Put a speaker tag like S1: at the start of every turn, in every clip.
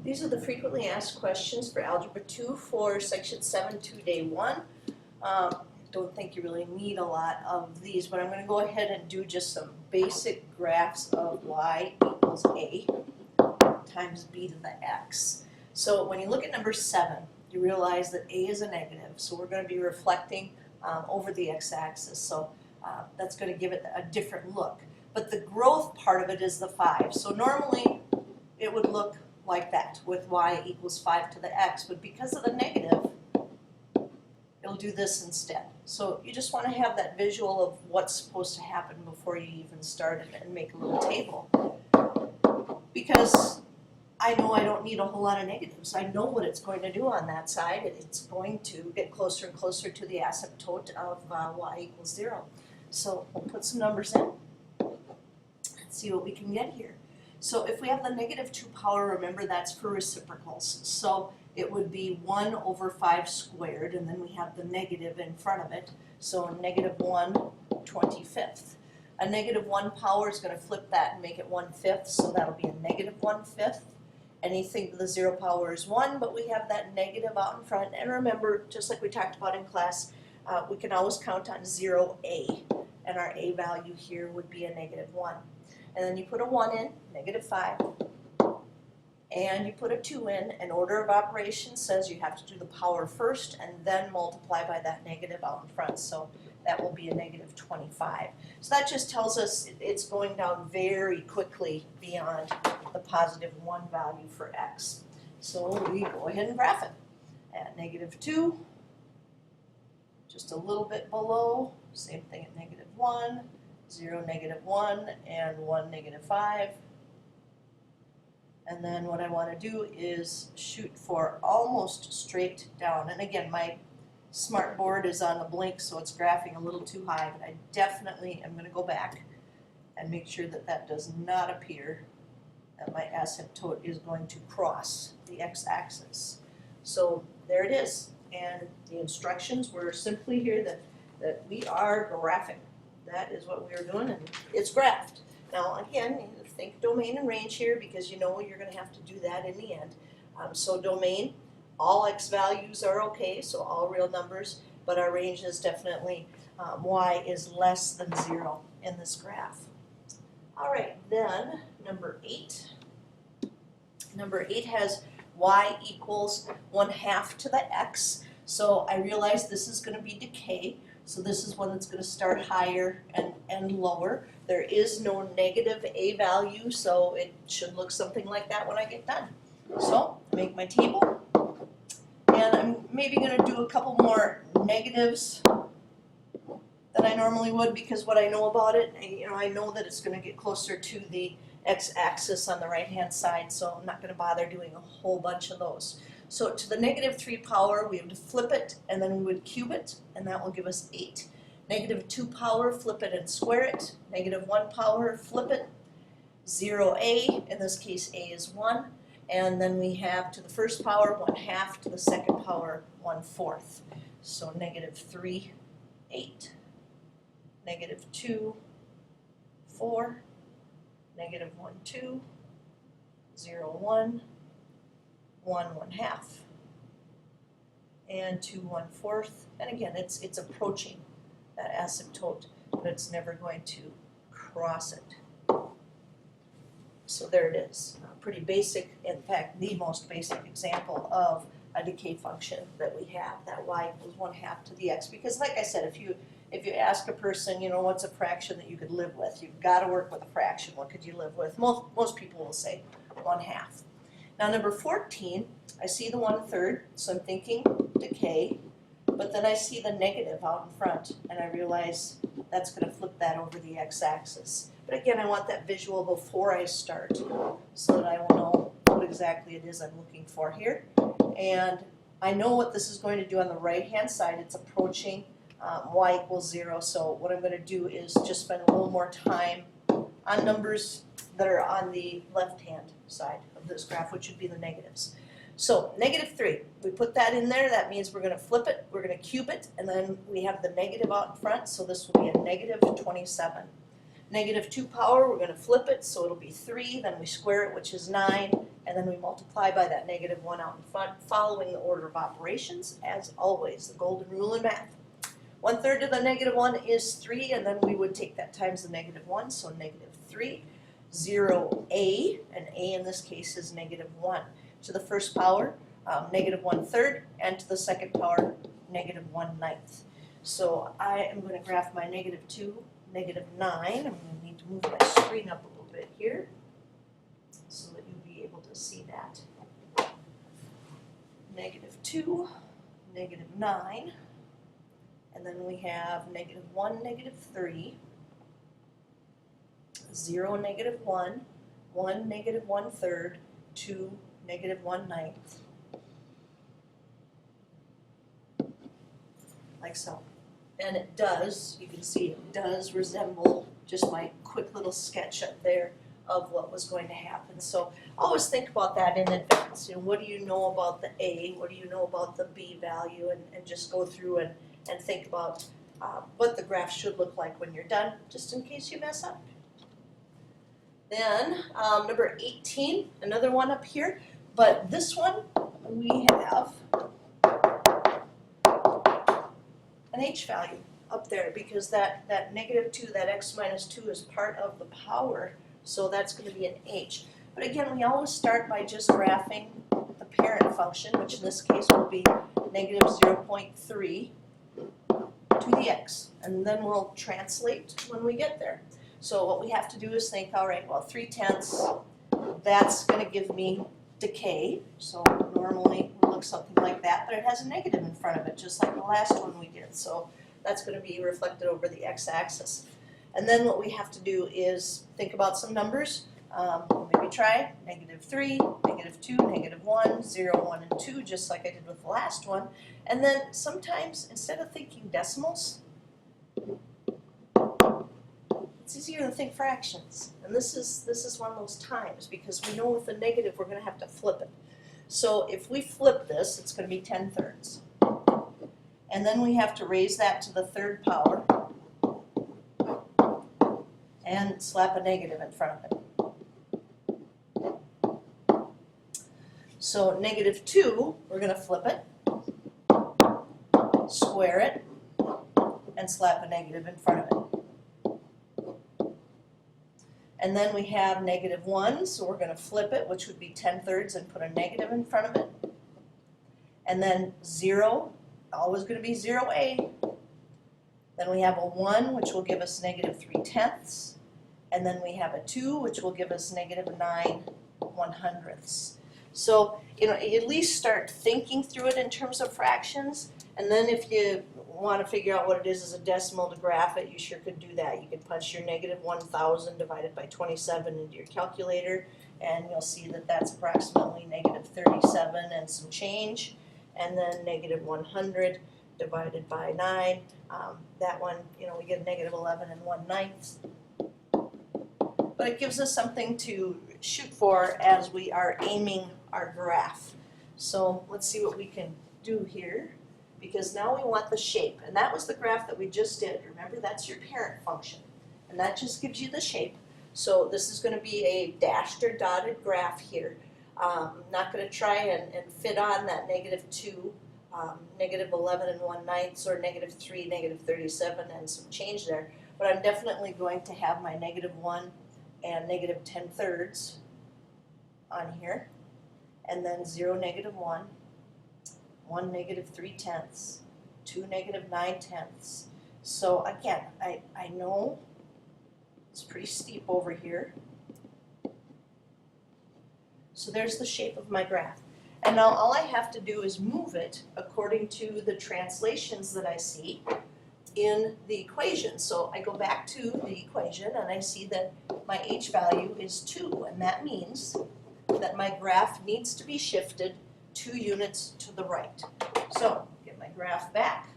S1: These are the frequently asked questions for Algebra 2 for Section 7-2, Day 1. Don't think you really need a lot of these, but I'm going to go ahead and do just some basic graphs of y equals a times b to the x. So when you look at number 7, you realize that a is a negative, so we're going to be reflecting over the x-axis, so that's going to give it a different look. But the growth part of it is the 5, so normally it would look like that with y equals 5 to the x, but because of the negative, it'll do this instead. So you just want to have that visual of what's supposed to happen before you even start it and make a little table. Because I know I don't need a whole lot of negatives. I know what it's going to do on that side. It's going to get closer and closer to the asymptote of y equals 0. So we'll put some numbers in and see what we can get here. So if we have the negative 2 power, remember that's for reciprocals. So it would be 1 over 5 squared, and then we have the negative in front of it. So negative 1 25th. A negative 1 power is going to flip that and make it 1/5, so that'll be a negative 1/5. Anything to the 0 power is 1, but we have that negative out in front. And remember, just like we talked about in class, we can always count on 0a, and our a value here would be a negative 1. And then you put a 1 in, negative 5, and you put a 2 in, and order of operations says you have to do the power first and then multiply by that negative out in front, so that will be a negative 25. So that just tells us it's going down very quickly beyond the positive 1 value for x. So we go ahead and graph it at negative 2, just a little bit below, same thing at negative 1, 0, negative 1, and 1, negative 5. And then what I want to do is shoot for almost straight down. And again, my smart board is on the blink, so it's graphing a little too high, but I definitely am going to go back and make sure that that does not appear, that my asymptote is going to cross the x-axis. So there it is. And the instructions were simply here that we are graphing. That is what we are doing, and it's graphed. Now again, think domain and range here, because you know you're going to have to do that in the end. So domain, all x values are okay, so all real numbers, but our range is definitely y is less than 0 in this graph. All right, then number 8. Number 8 has y equals 1/2 to the x. So I realize this is going to be decay. So this is one that's going to start higher and end lower. There is no negative a value, so it should look something like that when I get done. So I make my table, and I'm maybe going to do a couple more negatives than I normally would, because what I know about it, I know that it's going to get closer to the x-axis on the right-hand side, so I'm not going to bother doing a whole bunch of those. So to the negative 3 power, we have to flip it, and then we would cube it, and that will give us 8. Negative 2 power, flip it and square it. Negative 1 power, flip it. 0a, in this case a is 1. And then we have to the first power 1/2, to the second power 1/4. So negative 3, 8. Negative 2, 4. Negative 1, 2. 0, 1. 1, 1/2, and 2, 1/4, and again, it's approaching that asymptote, but it's never going to cross it. So there it is. Pretty basic, in fact, the most basic example of a decay function that we have, that y equals 1/2 to the x. Because like I said, if you ask a person, what's a fraction that you could live with, you've got to work with a fraction. What could you live with? Most people will say 1/2. Now number 14, I see the 1/3, so I'm thinking decay, but then I see the negative out in front, and I realize that's going to flip that over the x-axis. But again, I want that visual before I start, so that I will know what exactly it is I'm looking for here. And I know what this is going to do on the right-hand side. It's approaching y equals 0, so what I'm going to do is just spend a little more time on numbers that are on the left-hand side of this graph, which would be the negatives. So negative 3, we put that in there. That means we're going to flip it, we're going to cube it, and then we have the negative out in front, so this will be a negative 27. Negative 2 power, we're going to flip it, so it'll be 3, then we square it, which is 9, and then we multiply by that negative 1 out in front, following the order of operations, as always, the golden rule in math. 1/3 of the negative 1 is 3, and then we would take that times the negative 1, so negative 3. 0a, and a in this case is negative 1. To the first power, negative 1/3, and to the second power, negative 1/9. So I am going to graph my negative 2, negative 9. I'm going to need to move my screen up a little bit here so that you'll be able to see that. Negative 2, negative 9, and then we have negative 1, negative 3, 0, negative 1, 1, negative 1/3, 2, negative 1/9. Like so. And it does, you can see it does resemble just my quick little sketch up there of what was going to happen. So always think about that in advance. You know, what do you know about the A? What do you know about the B value? And just go through and think about what the graph should look like when you're done, just in case you mess up. Then number 18, another one up here, but this one we have an h value up there because that negative 2, that x minus 2 is part of the power, so that's going to be an h. But again, we always start by just graphing the parent function, which in this case will be negative 0.3 to the x, and then we'll translate when we get there. So what we have to do is think, all right, well, 3/10, that's going to give me decay. So normally it would look something like that, but it has a negative in front of it, just like the last one we did. So that's going to be reflected over the x-axis. And then what we have to do is think about some numbers. Maybe try negative 3, negative 2, negative 1, 0, 1, and 2, just like I did with the last one. And then sometimes, instead of thinking decimals, it's easier to think fractions. And this is one of those times, because we know with the negative we're going to have to flip it. So if we flip this, it's going to be 10/3. And then we have to raise that to the third power and slap a negative in front of it. So negative 2, we're going to flip it, square it, and slap a negative in front of it. And then we have negative 1, so we're going to flip it, which would be 10/3, and put a negative in front of it. And then 0, always going to be 0a. Then we have a 1, which will give us negative 3/10. And then we have a 2, which will give us negative 9/100. So, you know, at least start thinking through it in terms of fractions. And then if you want to figure out what it is as a decimal to graph it, you sure could do that. You could punch your negative 1,000 divided by 27 into your calculator, and you'll see that that's approximately negative 37 and some change. And then negative 100 divided by 9, that one, you know, we get a negative 11 and 1/9. But it gives us something to shoot for as we are aiming our graph. So let's see what we can do here, because now we want the shape. And that was the graph that we just did. Remember, that's your parent function. And that just gives you the shape. So this is going to be a dashed or dotted graph here. I'm not going to try and fit on that negative 2, negative 11 and 1/9, or negative 3, negative 37 and some change there. But I'm definitely going to have my negative 1 and negative 10/3 on here. And then 0, negative 1, 1, negative 3/10, 2, negative 9/10. So again, I know it's pretty steep over here. So there's the shape of my graph. And now all I have to do is move it according to the translations that I see in the equation. So I go back to the equation and I see that my h value is 2, and that means that my graph needs to be shifted 2 units to the right. So get my graph back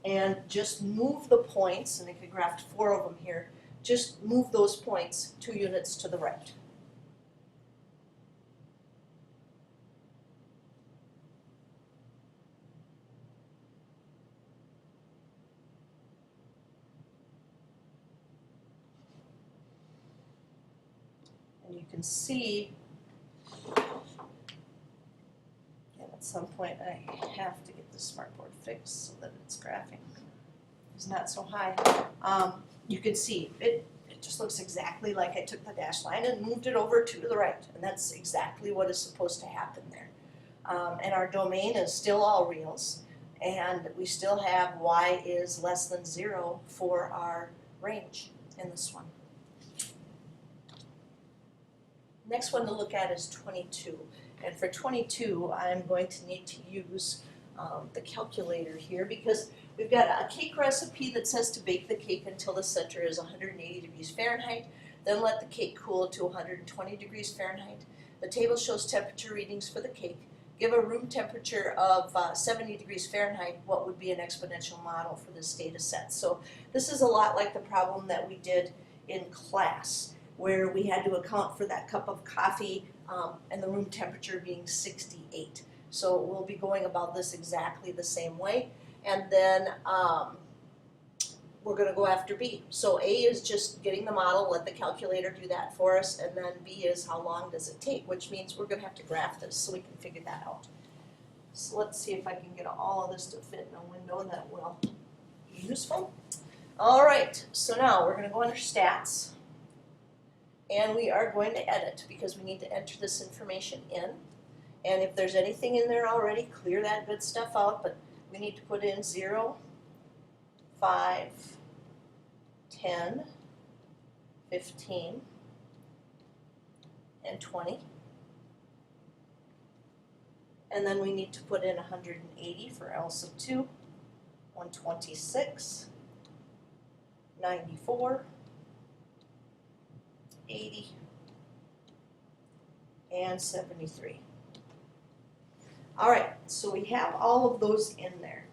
S1: and just move the points, and I could graph 4 of them here, just move those points 2 units to the right. And you can see, and at some point I have to get the smartboard fixed so that its graphing is not so high. You can see it just looks exactly like I took the dashed line and moved it over to the right, and that's exactly what is supposed to happen there. And our domain is still all reals, and we still have y is less than 0 for our range in this one. Next one to look at is 22. And for 22, I'm going to need to use the calculator here because we've got a cake recipe that says to bake the cake until the center is 180 degrees Fahrenheit, then let the cake cool to 120 degrees Fahrenheit. The table shows temperature readings for the cake. Give a room temperature of 70 degrees Fahrenheit, what would be an exponential model for this data set? So this is a lot like the problem that we did in class, where we had to account for that cup of coffee and the room temperature being 68. So we'll be going about this exactly the same way. And then we're going to go after B. So A is just getting the model, let the calculator do that for us, and then B is how long does it take, which means we're going to have to graph this so we can figure that out. So let's see if I can get all of this to fit in a window that will be useful. All right, so now we're going to go under Stats, and we are going to edit because we need to enter this information in. And if there's anything in there already, clear that good stuff out, but we need to put in 0, 5, 10, 15, and 20. And then we need to put in 180 for L sub 2, 126, 94, 80, and 73. All right, so we have all of those in there.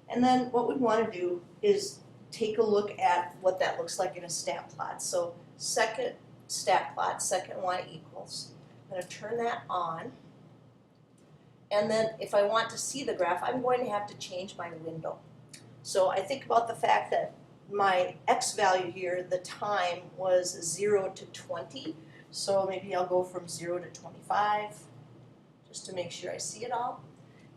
S1: And then what we want to do is take a look at what that looks like in a stat plot. So second stat plot, second y equals. I'm going to turn that on. And then if I want to see the graph, I'm going to have to change my window. So I think about the fact that my x value here, the time, was 0 to 20. So maybe I'll go from 0 to 25. Just to make sure I see it all.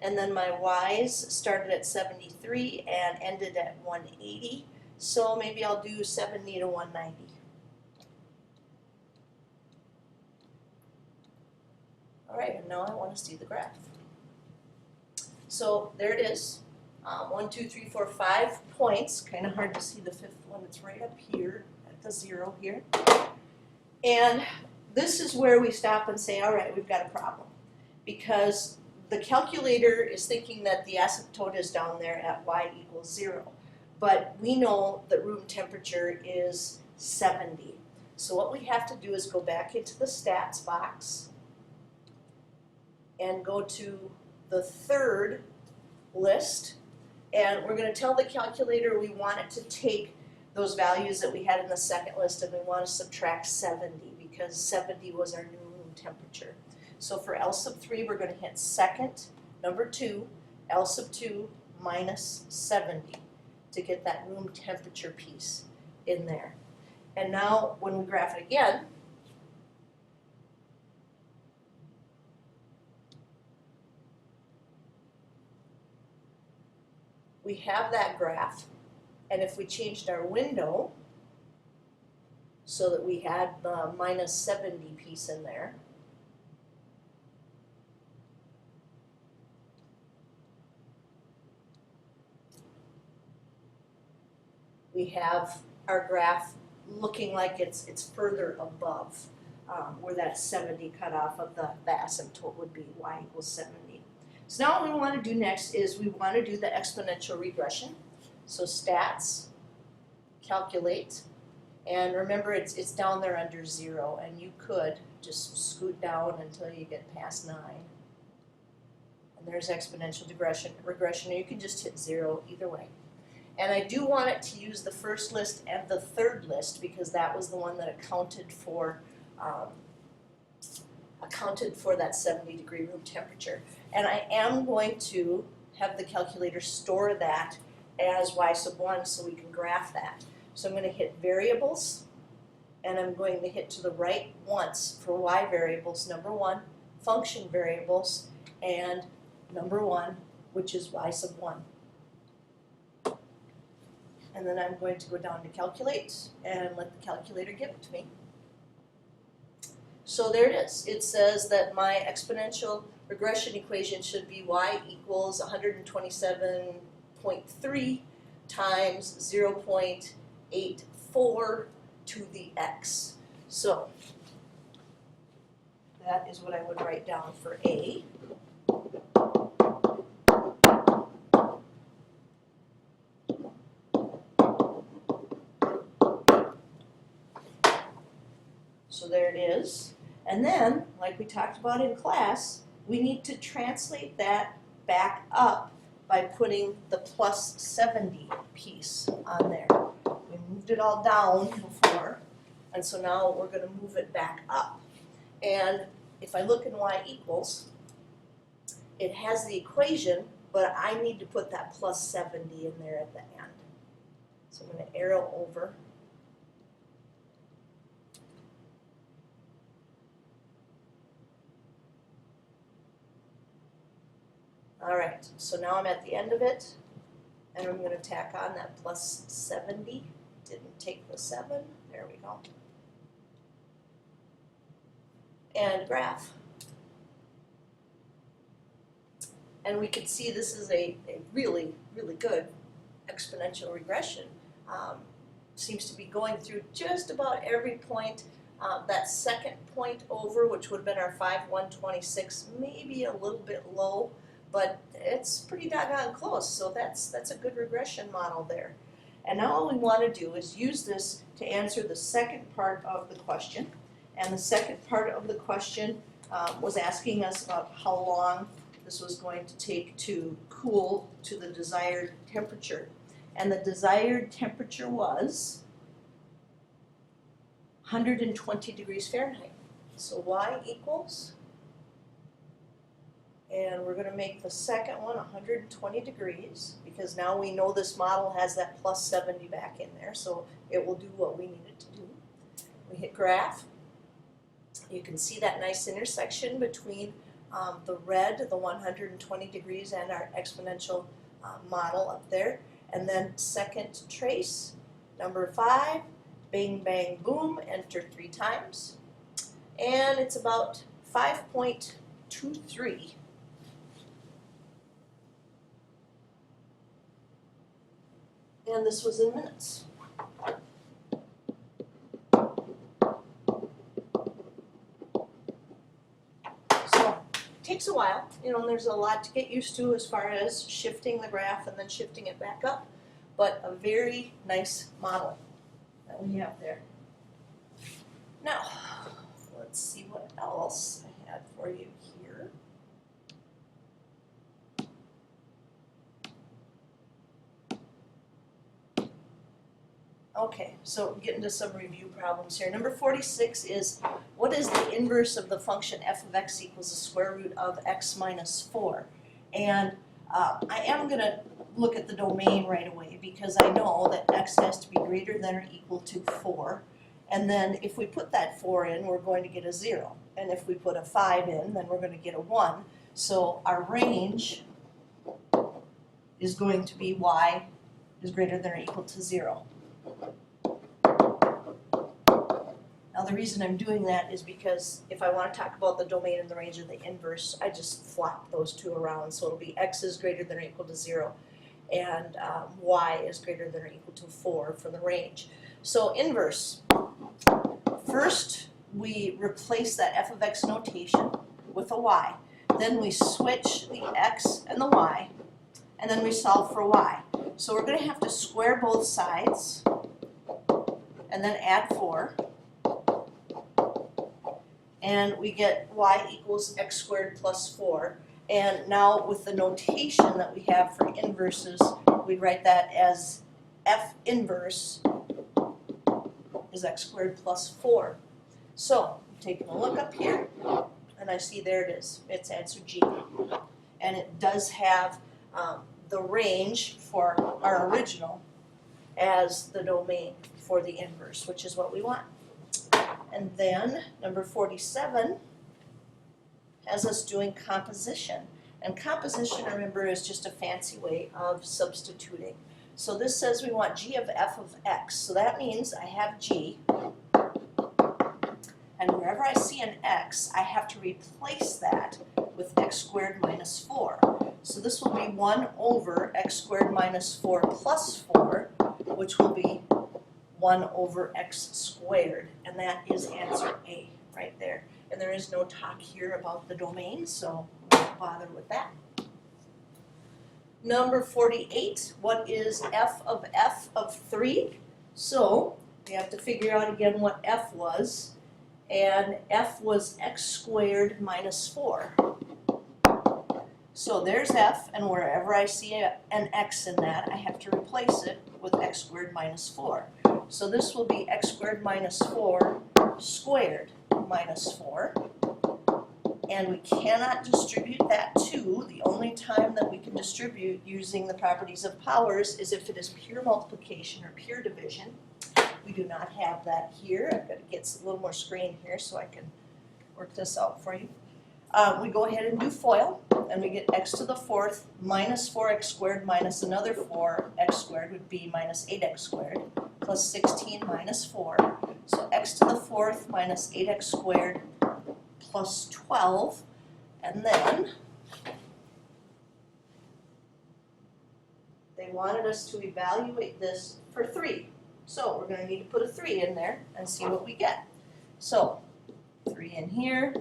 S1: And then my y's started at 73 and ended at 180. So maybe I'll do 70 to 190. All right, and now I want to see the graph. So there it is. 1, 2, 3, 4, 5 points. Kind of hard to see the fifth one. It's right up here at the 0 here. And this is where we stop and say, all right, we've got a problem. Because the calculator is thinking that the asymptote is down there at y equals 0. But we know that room temperature is 70. So what we have to do is go back into the stats box and go to the third list. And we're going to tell the calculator we want it to take those values that we had in the second list and we want to subtract 70 because 70 was our new room temperature. So for L sub 3, we're going to hit second, number 2, L sub 2 minus 70 to get that room temperature piece in there. And now when we graph it again, we have that graph. And if we changed our window so that we had the minus 70 piece in there, we have our graph looking like it's further above where that 70 cutoff of the asymptote would be, y equals 70. So now what we want to do next is we want to do the exponential regression. So stats, calculate, and remember it's down there under 0, and you could just scoot down until you get past 9. And there's exponential regression, or you can just hit 0 either way. And I do want it to use the first list and the third list because that was the one that accounted for that 70 degree room temperature. And I am going to have the calculator store that as y sub 1 so we can graph that. So I'm going to hit variables, and I'm going to hit to the right once for y variables, number 1, function variables, and number 1, which is y sub 1. And then I'm going to go down to calculate and let the calculator give it to me. So there it is. It says that my exponential regression equation should be y equals 127.3 times 0.84 to the x. So that is what I would write down for A. So there it is. And then, like we talked about in class, we need to translate that back up by putting the plus 70 piece on there. We moved it all down before, and so now we're going to move it back up. And if I look in y equals, it has the equation, but I need to put that plus 70 in there at the end. So I'm going to arrow over. All right, so now I'm at the end of it, and I'm going to tack on that plus 70. Didn't take the 7. There we go. And graph. And we can see this is a really, really good exponential regression. Seems to be going through just about every point. That second point over, which would have been our 5,126, maybe a little bit low, but it's pretty doggone close, so that's a good regression model there. And now all we want to do is use this to answer the second part of the question. And the second part of the question was asking us about how long this was going to take to cool to the desired temperature. And the desired temperature was 120 degrees Fahrenheit. So y equals, and we're going to make the second one 120 degrees, because now we know this model has that plus 70 back in there, so it will do what we need it to do. We hit graph. You can see that nice intersection between the red, the 120 degrees, and our exponential model up there. And then second trace, number 5, bang, bang, boom, enter 3 times. And it's about 5.23. And this was in minutes. So, takes a while, and there's a lot to get used to as far as shifting the graph and then shifting it back up, but a very nice model that we have there. Now, let's see what else I had for you here. Okay, so getting to some review problems here. Number 46 is, what is the inverse of the function f of x equals the square root of x minus 4? And I am going to look at the domain right away, because I know that x has to be greater than or equal to 4. And then if we put that 4 in, we're going to get a 0. And if we put a 5 in, then we're going to get a 1. So our range is going to be y is greater than or equal to 0. Now the reason I'm doing that is because if I want to talk about the domain and the range of the inverse, I just flop those two around. So it'll be x is greater than or equal to 0, and y is greater than or equal to 4 for the range. So inverse. First, we replace that f of x notation with a y. Then we switch the x and the y, and then we solve for y. So we're going to have to square both sides, and then add 4. And we get y equals x squared plus 4. And now with the notation that we have for inverses, we write that as f inverse is x squared plus 4. So I'm taking a look up here, and I see there it is. It's answer G. And it does have the range for our original as the domain for the inverse, which is what we want. And then number 47 has us doing composition. And composition, remember, is just a fancy way of substituting. So this says we want g of f of x. So that means I have g, and wherever I see an x, I have to replace that with x squared minus 4. So this will be 1 over x squared minus 4 plus 4, which will be 1 over x squared. And that is answer A right there. And there is no talk here about the domain, so we won't bother with that. Number 48, what is f of 3? So we have to figure out again what f was. And f was x squared minus 4. So there's f, and wherever I see an x in that, I have to replace it with x squared minus 4. So this will be x squared minus 4 squared minus 4. And we cannot distribute that 2. The only time that we can distribute using the properties of powers is if it is pure multiplication or pure division. We do not have that here. I've got to get a little more screen here so I can work this out for you. We go ahead and do FOIL, and we get x to the 4th minus 4x squared minus another 4x squared would be minus 8x squared plus 16 minus 4. So x to the 4th minus 8x squared plus 12, and then they wanted us to evaluate this for 3. So we're going to need to put a 3 in there and see what we get. So 3 in here,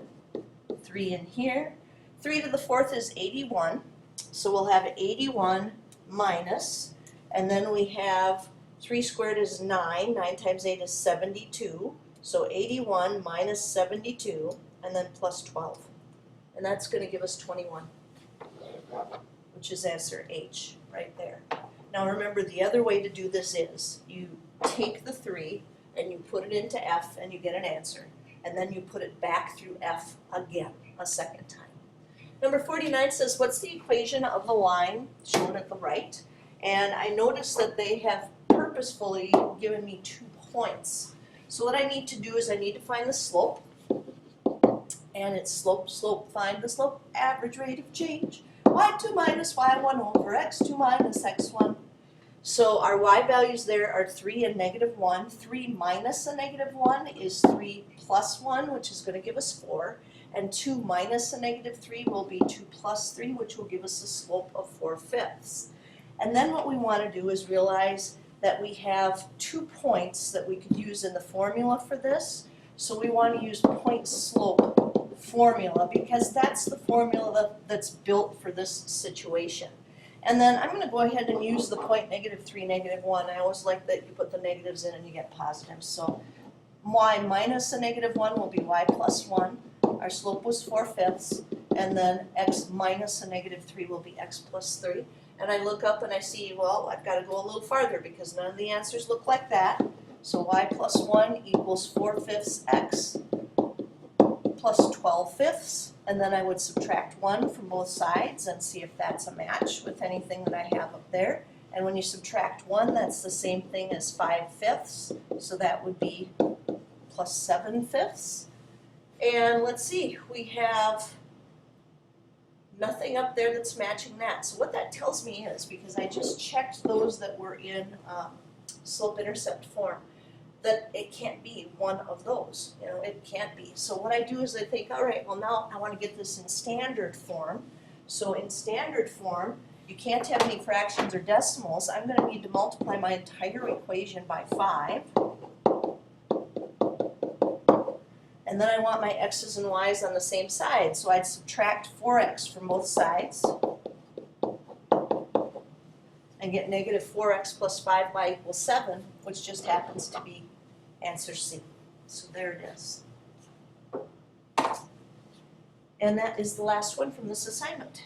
S1: 3 in here. 3 to the 4th is 81. So we'll have 81 minus, and then we have 3 squared is 9. 9 times 8 is 72. So 81 minus 72, and then plus 12. And that's going to give us 21, which is answer H right there. Now remember, the other way to do this is you take the 3 and you put it into F and you get an answer. And then you put it back through F again a second time. Number 49 says, what's the equation of the line shown at the right? And I noticed that they have purposefully given me 2 points. So what I need to do is I need to find the slope. And it's slope, slope, find the slope, average rate of change. y2 minus y1 over x2 minus x1. So our y values there are 3 and negative 1. 3 minus a negative 1 is 3 plus 1, which is going to give us 4. And 2 minus a negative 3 will be 2 plus 3, which will give us a slope of 4/5. And then what we want to do is realize that we have 2 points that we could use in the formula for this. So we want to use point slope formula because that's the formula that's built for this situation. And then I'm going to go ahead and use the point -3, -1. I always like that you put the negatives in and you get positives. So y minus a -1 will be y plus 1. Our slope was 4/5. And then x minus a -3 will be x plus 3. And I look up and I see, well, I've got to go a little farther because none of the answers look like that. So y plus 1 equals 4/5 x plus 12/5, and then I would subtract 1 from both sides and see if that's a match with anything that I have up there. And when you subtract 1, that's the same thing as 5/5, so that would be plus 7/5. And let's see, we have nothing up there that's matching that. So what that tells me is, because I just checked those that were in slope-intercept form, that it can't be one of those. You know, it can't be. So what I do is I think, all right, well now I want to get this in standard form. So in standard form, you can't have any fractions or decimals. I'm going to need to multiply my entire equation by 5. And then I want my x's and y's on the same side. So I'd subtract 4x from both sides and get -4x plus 5y equals 7, which just happens to be answer C. So there it is. And that is the last one from this assignment.